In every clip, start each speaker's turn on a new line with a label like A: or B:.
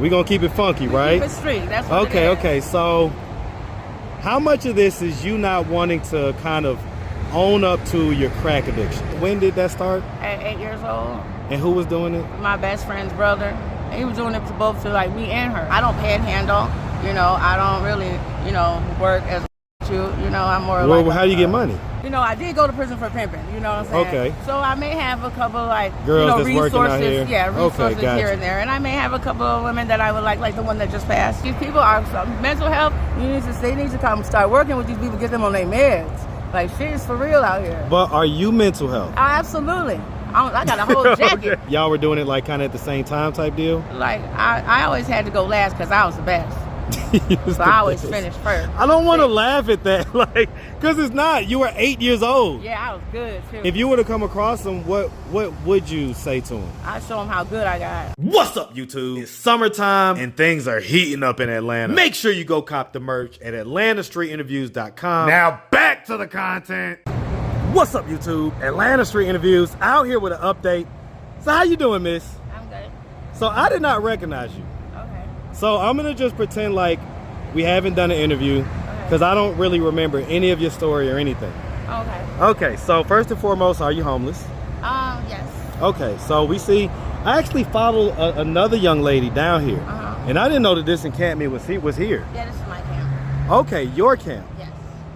A: We gonna keep it funky, right?
B: Keep it street. That's what
A: Okay,
B: it is.
A: okay. So, how much of this is you not wanting to kind of own up to your crack addiction? When did that start?
B: At 8 years old,
A: And who was doing it?
B: my best friend's brother, and he was doing it to both to like me and her. I don't panhandle, you know. I don't really, you know, work as you know. I'm more
A: Well,
B: like
A: how do you get money?
B: You know, I did go to prison for pimping. You know what I'm saying?
A: Okay.
B: So I may have a couple like
A: Girls
B: you know,
A: that's working out
B: resources,
A: here.
B: yeah, resources
A: Okay, gotcha.
B: here and there, and I may have a couple of women that I would like the one that just passed. These people are mental health. They need to come start working with these people, get them on their meds. Like shit is for real out here.
A: But are you mental health?
B: Absolutely. I got a whole jacket.
A: Okay. Y'all were doing it like kind of at the same time type deal?
B: Like I always had to go last because I was the best. So I always finished first.
A: I don't want to laugh at that, like, because it's not. You were 8 years old.
B: Yeah, I was good too.
A: If you were to come across him, what would you say to him?
B: I show them how good I got.
A: What's up, YouTube? It's summertime and things are heating up in Atlanta. Make sure you go cop the merch at AtlantaStreetInterviews.com. Now back to the content. What's up, YouTube? Atlanta Street Interviews out here with an update. So how you doing, miss?
B: I'm good.
A: So I did not recognize you.
B: Okay.
A: So I'm gonna just pretend like we haven't done an interview because I don't really remember any of your story or anything.
B: Okay.
A: Okay, so first and foremost, are you homeless?
B: Yes.
A: Okay, so we see, I actually followed another young lady down here, and I didn't know that this encampment was here.
B: Yeah, this is my camp.
A: Okay, your camp.
B: Yes.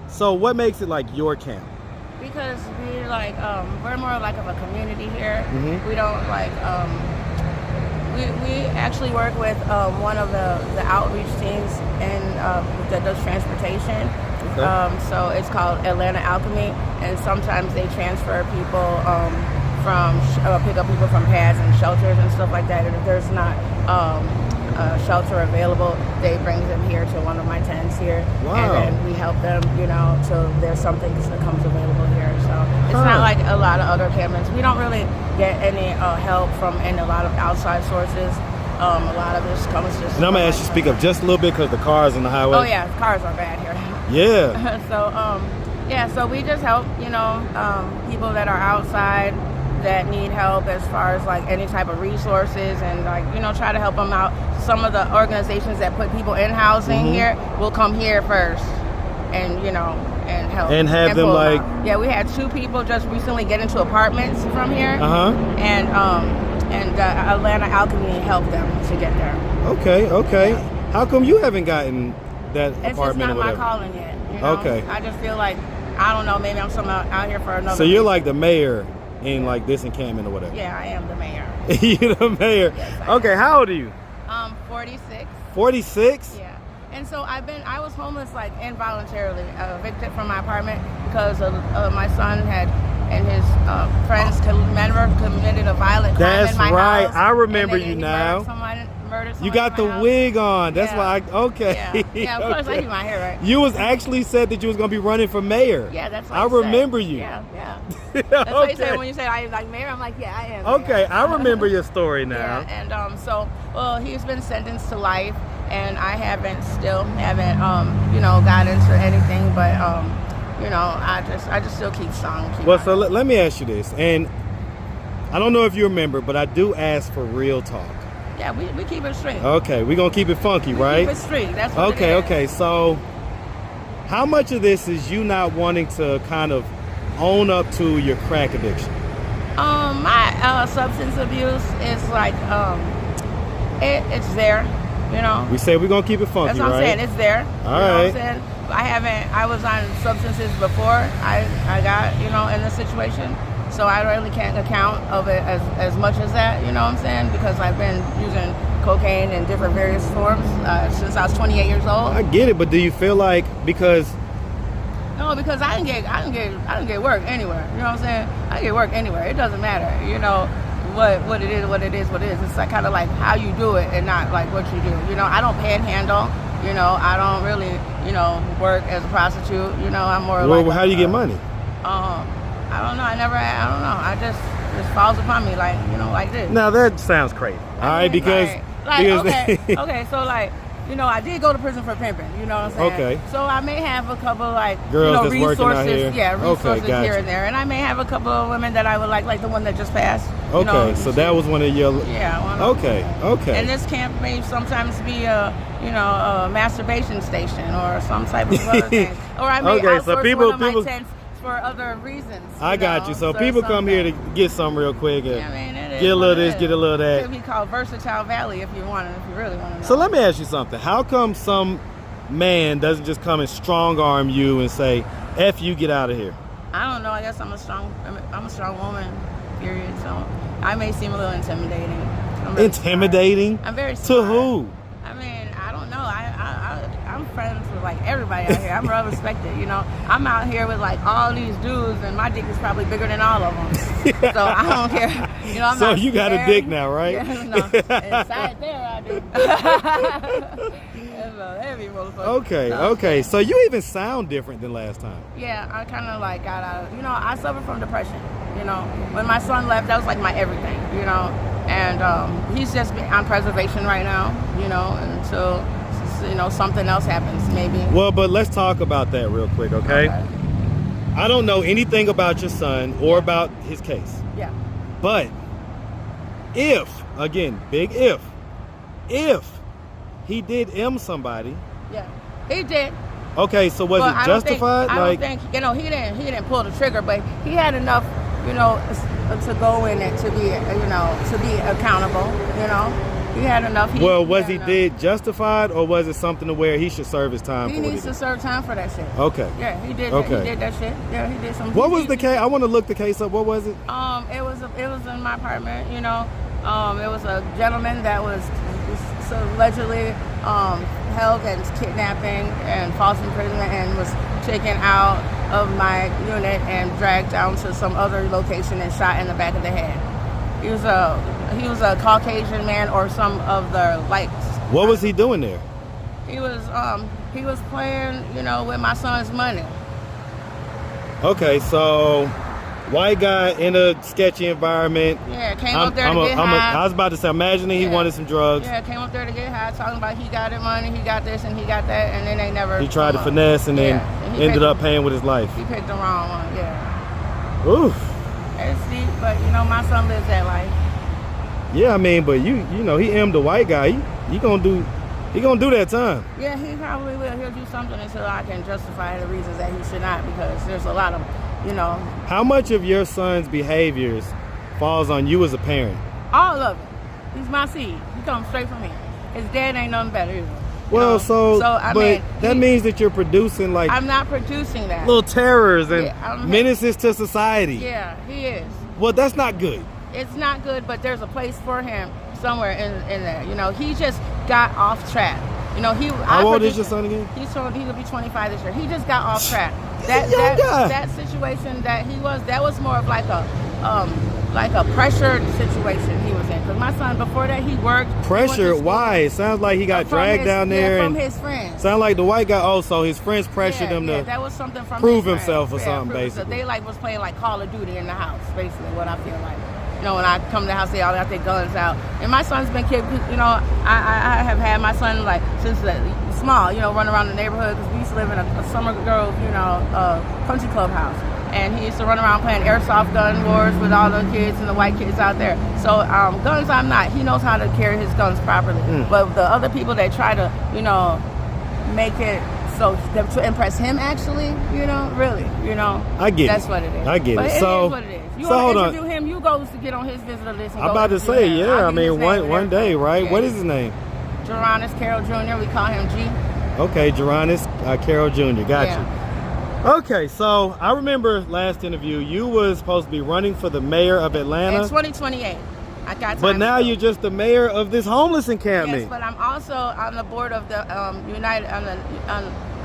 A: So what makes it like your camp?
B: Because we like we're more like of a community here.
A: Mhm.
B: We don't like we actually work with one of the outreach teams and that does transportation.
A: Okay.
B: So it's called Atlanta Alchemy, and sometimes they transfer people from pick up people from pads and shelters and stuff like that. And if there's not a shelter available, they bring them here to one of my tents here.
A: Wow.
B: And then we help them, you know, till there's something that comes available here. So it's not like a lot of other campings. We don't really get any help from a lot of outside sources. A lot of this comes just.
A: And I'm gonna ask you to speak up just a little bit because the cars on the highway.
B: Oh yeah, cars are bad here.
A: Yeah.
B: So yeah, so we just help, you know, people that are outside that need help as far as like any type of resources, and like, you know, try to help them out. Some of the organizations that put people in housing here will come here first and, you know, and help
A: And have them
B: pull
A: like
B: out. Yeah, we had 2 people just recently get into apartments from here. And Atlanta Alchemy helped them to get there.
A: Okay. How come you haven't gotten that
B: It's just
A: apartment
B: not
A: or
B: my
A: whatever?
B: calling yet, you know?
A: Okay.
B: I just feel like, I don't know, maybe I'm out here for another
A: So you're like the mayor in like this encampment or whatever.
B: Yeah, I am the mayor.
A: You're the mayor.
B: Yes, I
A: Okay, how old are you?
B: 46.
A: 46?
B: Yeah. And so I was homeless like involuntarily, evicted from my apartment because my son and his friends committed a violent crime
A: That's
B: in my
A: right.
B: house.
A: I remember
B: And
A: you
B: he
A: now.
B: Murdered someone
A: You got
B: in
A: the
B: my house.
A: wig on. That's
B: Yeah.
A: why okay.
B: Yeah, of course I do my hair, right?
A: You was actually said that you was gonna be running for mayor.
B: Yeah, that's what
A: I
B: you said.
A: remember you.
B: Yeah. That's what you said
A: Okay.
B: when you said I was like mayor. I'm like, yeah, I am.
A: Okay,
B: mayor.
A: I remember your story now.
B: Yeah, and so, well, he's been sentenced to life, and I still haven't, you know, got into anything, but, you know, I just still keep strong.
A: Well, so let me ask you this, and I don't know if you remember, but I do ask for real talk.
B: Yeah, we keep it straight.
A: Okay, we're gonna keep it funky, right?
B: Keep it straight. That's what
A: Okay,
B: it is.
A: okay. So, how much of this is you not wanting to kind of own up to your crack addiction?
B: My substance abuse is like, it's there, you know.
A: We said we're gonna keep it funky,
B: That's what I'm
A: right?
B: saying. It's there.
A: All
B: you know
A: right.
B: what I'm saying? I was on substances before I got, you know, in this situation. So I really can't account of it as much as that, you know what I'm saying? Because I've been using cocaine in different various forms since I was 28 years old.
A: I get it, but do you feel like because
B: No, because I didn't get work anywhere. You know what I'm saying? I get work anywhere. It doesn't matter. You know what it is. It's like kind of like how you do it and not like what you do. You know, I don't panhandle. You know, I don't really, you know, work as a prostitute. You know, I'm more
A: well,
B: like
A: how do you get money?
B: I don't know. I don't know. I just falls upon me like, you know, like this.
A: Now that sounds crazy. All right, because
B: okay, so like you know, I did go to prison for pimping. You know what I'm saying?
A: Okay.
B: So I may have a couple like
A: girls
B: you know,
A: that's
B: resources.
A: Working out here.
B: Yeah, resources
A: gotcha.
B: here and there, and I may have a couple of women that I would like the one that just passed.
A: Okay,
B: You know,
A: so that was one of your.
B: Yeah. One of
A: Okay.
B: them.
A: Okay.
B: And this camp may sometimes be a masturbation station or some type of other thing. Or I may outsource one of my tents for other reasons.
A: I got you. So people come here to get some real quick. And get a little this, get a little that.
B: It could be called Versatile Valley if you really want to know.
A: So let me ask you something. How come some man doesn't just come and strong arm you and say, "F you, get out of here"?
B: I don't know. I guess I'm a strong woman. Period. So I may seem a little intimidating.
A: Intimidating?
B: Smart. I'm very smart.
A: To who?
B: I mean, I don't know. I'm friends with like everybody out here. I'm well respected, you know. I'm out here with like all these dudes, and my dick is probably bigger than all of them. So I don't care. You know, I'm
A: so
B: not
A: you got
B: scared.
A: a dick now, right?
B: Yeah, no. Inside there, I do. That's a heavy motherfucker.
A: Okay. So you even sound different than last time.
B: Yeah, I kind of like got out of, you know, I suffer from depression. You know, when my son left, that was like my everything, you know. And he's just on preservation right now, you know, until, you know, something else happens, maybe.
A: Well, but let's talk about that real quick, okay? I don't know anything about your son or about his case.
B: Yeah.
A: But if, again, big if he did M somebody.
B: Yeah, he did.
A: Okay, so was it justified?
B: I don't think, you know, he didn't pull the trigger, but he had enough, you know, to go in it to be, you know, to be accountable, you know. He had enough.
A: Was he did justified, or was it something to where he should serve his time?
B: He needs to serve time for that shit.
A: Okay.
B: Yeah, he did.
A: Okay.
B: He did that shit. Yeah, he did something.
A: What was the case? I want to look the case up. What was it?
B: It was in my apartment. You know, it was a gentleman that was allegedly held and kidnapping and false imprisonment and was taken out of my unit and dragged down to some other location and shot in the back of the head. He was a Caucasian man or some of the lights.
A: What was he doing there?
B: He was playing, you know, with my son's money.
A: Okay, so white guy in a sketchy environment.
B: Yeah, came up there to get high.
A: I was about to say, imagining he wanted some drugs.
B: Yeah, came up there to get high, talking about he got it money, he got this, and he got that, and then they never.
A: He tried to finesse and then ended up paying with his life.
B: He picked the wrong one. Yeah.
A: Oof.
B: It's deep, but you know, my son lives that life.
A: Yeah, I mean, but you know, he M the white guy. He gonna do that time.
B: Yeah, he probably will. He'll do something until I can justify the reasons that he should not, because there's a lot of, you know.
A: How much of your son's behaviors falls on you as a parent?
B: All of it. He's my seed. He comes straight from me. His dad ain't nothing better either.
A: Well, that means that you're producing like.
B: I'm not producing that.
A: Little terrors and menaces to society.
B: Yeah, he is.
A: Well, that's not good.
B: It's not good, but there's a place for him somewhere in there. You know, he just got off track. You know,
A: How old is your son again?
B: He'll be 25 this year. He just got off track. That situation that was more of like a pressured situation he was in. Because my son, before that, he worked.
A: Pressure? Why? It sounds like he got dragged down there.
B: From his friends.
A: Sound like the white guy. Oh, so his friends pressured him to
B: that was something from
A: prove himself or something, basically.
B: So they was playing like Call of Duty in the house, basically, what I feel like. You know, when I come to the house, they all got their guns out. And my son's been kid. You know, I have had my son like since small. You know, run around the neighborhood because we used to live in a Summer Grove, you know, country club house. And he used to run around playing airsoft gun wars with all the kids and the white kids out there. So guns, I'm not. He knows how to carry his guns properly. But the other people that try to, you know, make it so to impress him, actually, you know, really, you know,
A: I get
B: that's
A: it.
B: what it is.
A: I get
B: but
A: it.
B: It
A: So
B: is what it is. You
A: so
B: want to interview him, you go to get on his visitor list. And
A: I'm about to say,
B: him.
A: yeah. I mean, one day, right?
B: Yeah.
A: What is his name?
B: Geronis Carroll Jr. We call him G.
A: Okay, Geronis Carroll Jr. Got you. Okay, so I remember last interview, you was supposed to be running for the mayor of Atlanta.
B: In 2028. I got time.
A: But now you're just the mayor of this homeless encampment.
B: Yes, but I'm also on the board of the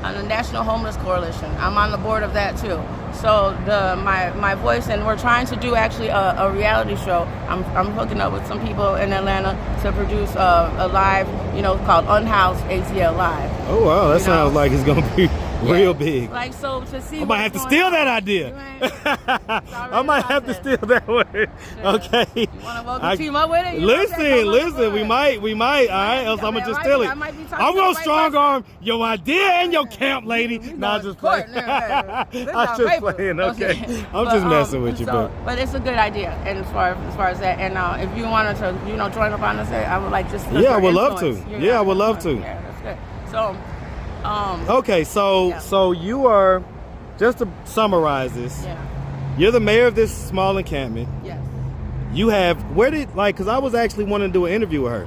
B: on the National Homeless Coalition. I'm on the board of that too. So my voice, and we're trying to do actually a reality show. I'm hooking up with some people in Atlanta to produce a live, called Unhoused ATL Live.
A: Oh wow, that sounds like it's gonna be real big.
B: Like, so to see,
A: I might have to steal that idea. I might have to steal that one. Okay.
B: You want to team up with it?
A: Listen. We might. All right, else I'm gonna just steal it. I'm gonna strong arm your idea and your camp, lady. Nah, just playing. I'm just playing. Okay. I'm just messing with you,
B: but it's a good idea. And as far as that, and if you wanted to, join up on this, I would like just.
A: Yeah, I would love to. Yeah, I would love to.
B: Yeah, that's good. So.
A: Okay, so you are, just to summarize this, you're the mayor of this small encampment.
B: Yes.
A: You have, because I was actually wanting to do an interview with her.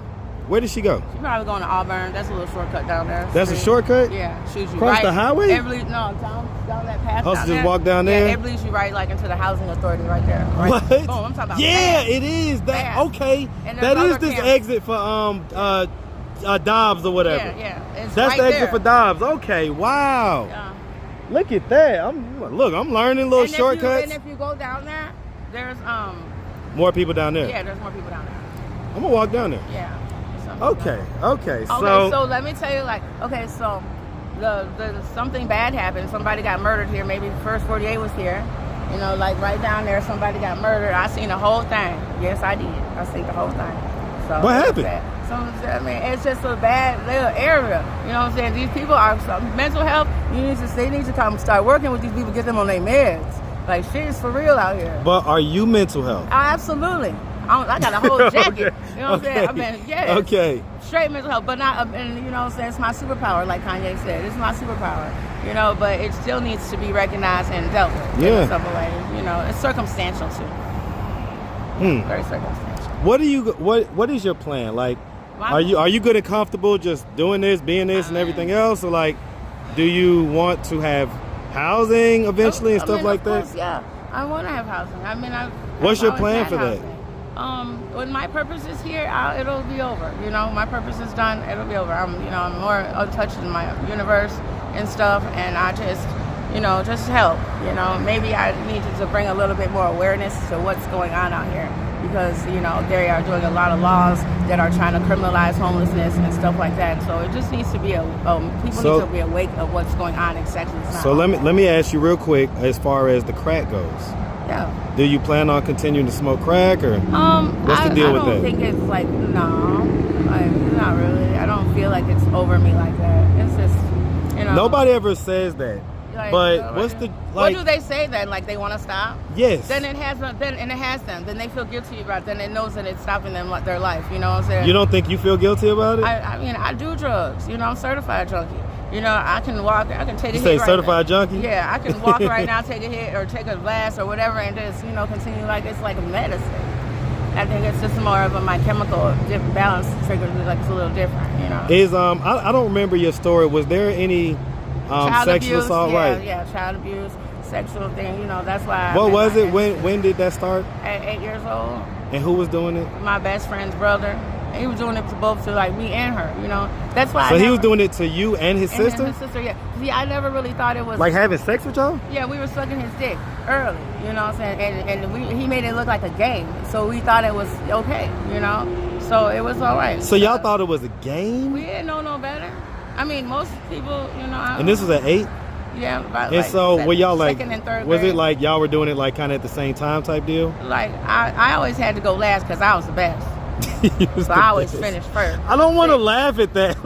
A: Where did she go?
B: She's probably going to Auburn. That's a little shortcut down there.
A: That's a shortcut?
B: Yeah. Shoots you
A: Across the highway?
B: Down that path.
A: Oh, so just walk down there?
B: Yeah, it leads you right into the housing authority right there. Right?
A: What?
B: Boom, I'm talking about
A: it is. That. Okay. That is this exit for Dobbs or whatever.
B: Yeah.
A: That's the exit for Dobbs. Okay, wow.
B: Yeah.
A: Look at that. I'm learning little shortcuts.
B: And if you go down there, there's
A: more people down there.
B: Yeah, there's more people down there.
A: I'm gonna walk down there.
B: Yeah.
A: Okay.
B: So let me tell you, so the something bad happened. Somebody got murdered here. Maybe First 48 was here. Right down there, somebody got murdered. I seen the whole thing. Yes, I did. I seen the whole thing. So
A: what happened?
B: It's just a bad little area. You know what I'm saying? These people are mental health. They need to come start working with these people, get them on their meds. Like, shit is for real out here.
A: But are you mental health?
B: Absolutely. I got a whole jacket.
A: Okay.
B: You know what I'm saying? Yes.
A: Okay.
B: Straight mental health, but not. And you know what I'm saying? It's my superpower, like Kanye said. It's my superpower. But it still needs to be recognized and dealt with in some way. It's circumstantial too. Very circumstantial.
A: What is your plan? Like, are you good and comfortable just doing this, being this, and everything else, or do you want to have housing eventually and stuff like that?
B: Yeah, I want to have housing.
A: What's your plan for that?
B: When my purpose is here, it'll be over. My purpose is done. It'll be over. I'm more in touch with my universe and stuff, and I just help. Maybe I needed to bring a little bit more awareness to what's going on out here. Because, they are doing a lot of laws that are trying to criminalize homelessness and stuff like that. So it just needs to be people need to be awake of what's going on exactly.
A: So let me ask you real quick, as far as the crack goes.
B: Yeah.
A: Do you plan on continuing to smoke crack, or what's the deal with that?
B: I don't think it's not really. I don't feel like it's over me like that. It's just,
A: Nobody ever says that. But what's the
B: what do they say then? Like they want to stop?
A: Yes.
B: Then it has them. Then they feel guilty about it. Then it knows that it's stopping them their life. You know what I'm saying?
A: You don't think you feel guilty about it?
B: I do drugs. I'm certified junkie. I can walk. I can take a hit.
A: You say certified junkie?
B: Yeah, I can walk right now, take a hit or take a blast or whatever, and just continue like it's like a medicine. I think it's just more of my chemical balance triggers. Like it's a little different.
A: Is I don't remember your story. Was there any sexual assault?
B: Yeah, child abuse, sexual thing. That's why.
A: What was it? When did that start?
B: At 8 years old.
A: And who was doing it?
B: My best friend's brother. And he was doing it to both, to me and her. That's why.
A: So he was doing it to you and his sister?
B: And his sister, yeah. See, I never really thought it was
A: like having sex with y'all.
B: Yeah, we were sucking his dick early. You know what I'm saying? And he made it look like a game, so we thought it was okay. So it was all right.
A: So y'all thought it was a game?
B: We didn't know no better. Most people,
A: And this was at 8?
B: Yeah, about
A: and so were y'all
B: second and third
A: was
B: grade.
A: it like y'all were doing it kind of at the same time type deal?
B: Like I always had to go last because I was the best. So I always finished first.
A: I don't want to laugh at that,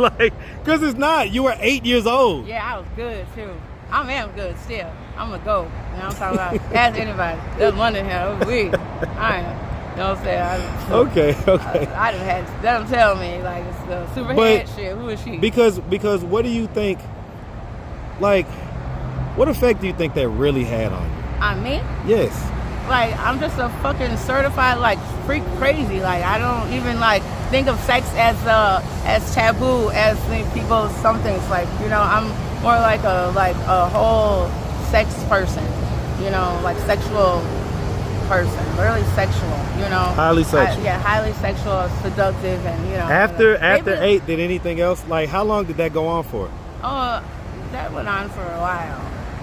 A: because it's not. You were 8 years old.
B: Yeah, I was good too. I am good still. I'm a go. I'm talking about. Ask anybody. There's one in here. We. I am. You know what I'm saying?
A: Okay.
B: I done had them tell me it's the superhead shit. Who is she?
A: Because what do you think? What effect do you think that really had on you?
B: On me?
A: Yes.
B: I'm just a fucking certified freak crazy. I don't even think of sex as taboo as people some things. I'm more like a whole sex person. Sexual person, really sexual.
A: Highly sexual.
B: Highly sexual, seductive, and
A: After 8, did anything else? How long did that go on for?
B: that went on for a while.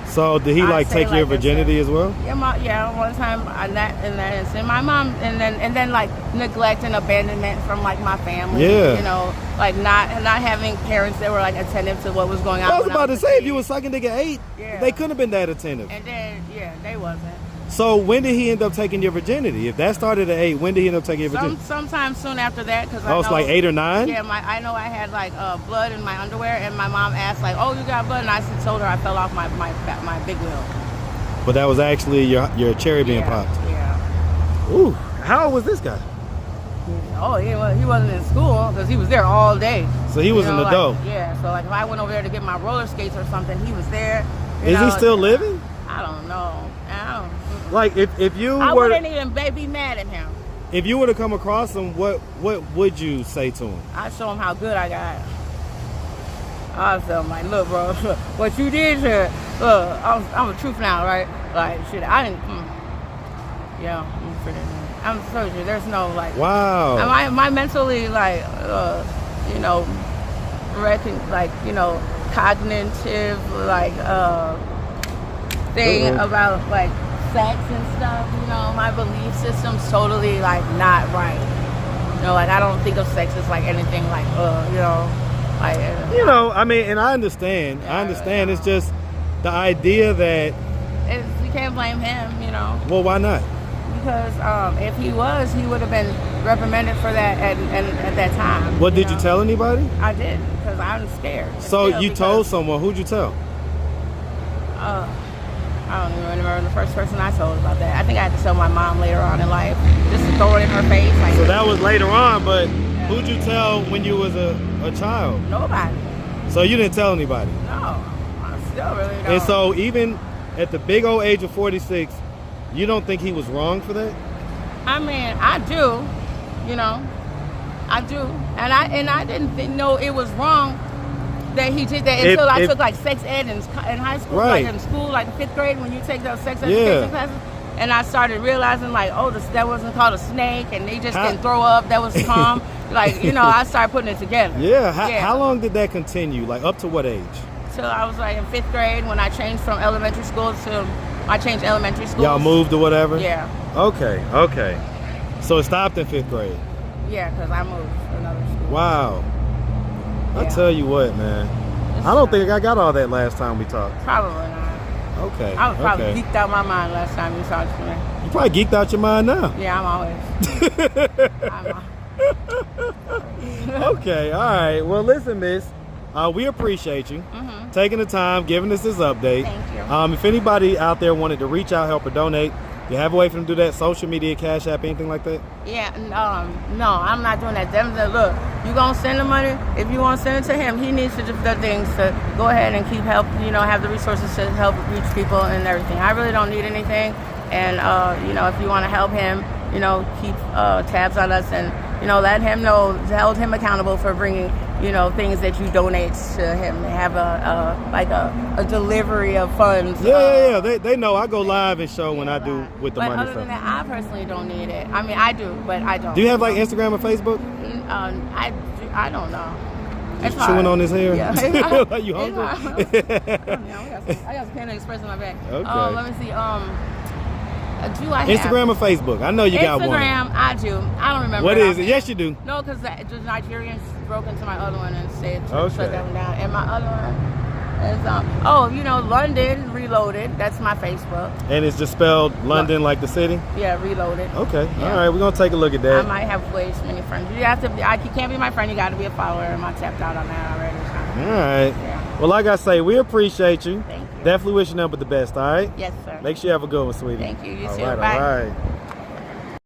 A: So did he like take your virginity as well?
B: Yeah, one time on that instance, my mom, and then like neglect and abandonment from like my family.
A: Yeah.
B: You know, like not having parents that were like attentive to what was going on.
A: I was about to say, if you were sucking dick at 8, they couldn't have been that attentive.
B: And then they wasn't.
A: So when did he end up taking your virginity? If that started at 8, when did he end up taking your virginity?
B: Sometime soon after that, because
A: it's like 8 or 9.
B: Yeah, I know I had like blood in my underwear, and my mom asked like, "Oh, you got blood?" And I told her I fell off my big wheel.
A: But that was actually your cherry being popped.
B: Yeah.
A: Ooh, how old was this guy?
B: Oh, he wasn't in school because he was there all day.
A: So he was an adult.
B: So like if I went over there to get my roller skates or something, he was there.
A: Is he still living?
B: I don't know.
A: Like if you
B: I
A: were,
B: wouldn't even be mad at him.
A: If you were to come across him, what would you say to him?
B: I'd show him how good I got. I'd tell him like, look, bro, what you did here. Look, I'm a truth now, right? Like shit, I didn't. I'm so sure there's no like.
A: Wow.
B: Am I mentally like, cognitive like thing about like sex and stuff, my belief system's totally like not right. Like I don't think of sex as like anything like
A: I mean, and I understand. It's just the idea that
B: you can't blame him,
A: Well, why not?
B: Because if he would have been reprimanded for that at that time.
A: Well, did you tell anybody?
B: I did, because I'm scared.
A: So you told someone. Who'd you tell?
B: I don't even remember the first person I told about that. I think I had to tell my mom later on in life, just to throw it in her face. Like,
A: so that was later on, but who'd you tell when you was a child?
B: Nobody.
A: So you didn't tell anybody?
B: No, I still really don't.
A: And so even at the big old age of 46, you don't think he was wrong for that?
B: I mean, I do, I do. And I didn't know it was wrong that he did that until I took like sex ed in high school,
A: right.
B: Like in school, like 5th grade when you take those sex education classes. And I started realizing like, that wasn't called a snake, and they just didn't throw up. That was calm. Like, I started putting it together.
A: Yeah. How long did that continue? Like up to what age?
B: Till I was like in 5th grade when I changed from elementary school I changed elementary school.
A: Y'all moved or whatever?
B: Yeah.
A: Okay. So it stopped in 5th grade?
B: Yeah, because I moved to another school.
A: Wow. I tell you what, man. I don't think I got all that last time we talked.
B: Probably not.
A: Okay.
B: I was probably geeked out my mind last time you talked to me.
A: You probably geeked out your mind now.
B: Yeah, I'm always.
A: Okay, all right. Well, listen, miss. We appreciate you taking the time, giving us this update.
B: Thank you.
A: If anybody out there wanted to reach out, help, or donate, you have a way for them to do that? Social media, Cash App, anything like that?
B: Yeah, no, I'm not doing that. Look, you gonna send the money? If you want to send it to him, he needs to do the things to go ahead and keep help. Have the resources to help reach people and everything. I really don't need anything. And if you want to help him, keep tabs on us and let him know, hold him accountable for bringing things that you donate to him. They have a delivery of funds.
A: Yeah. They know I go live and show when I do with the money.
B: But other than that, I personally don't need it. I mean, I do, but I don't.
A: Do you have like Instagram or Facebook?
B: I don't know.
A: It's chewing on his hair?
B: Yeah.
A: Are you hungry?
B: I got some Panda Express in my bag.
A: Okay.
B: Let me see. Do I have
A: Instagram or Facebook? I know you got one.
B: Instagram, I do. I don't remember.
A: What is it? Yes, you do.
B: No, because the Nigerians broke into my other one and said to shut that one down. And my other one is London Reloaded. That's my Facebook.
A: And it's just spelled London like the city?
B: Yeah, Reloaded.
A: Okay.
B: Yeah.
A: All right, we're gonna take a look at that.
B: I might have way too many friends. You can't be my friend. You got to be a follower. And I tapped out on that already. So.
A: All right.
B: Yeah.
A: Well, like I say, we appreciate you.
B: Thank you.
A: Definitely wishing them the best. All right.
B: Yes, sir.
A: Make sure you have a good one, sweetie.
B: Thank you. You
A: all
B: too.
A: Right,
B: Bye.
A: all right.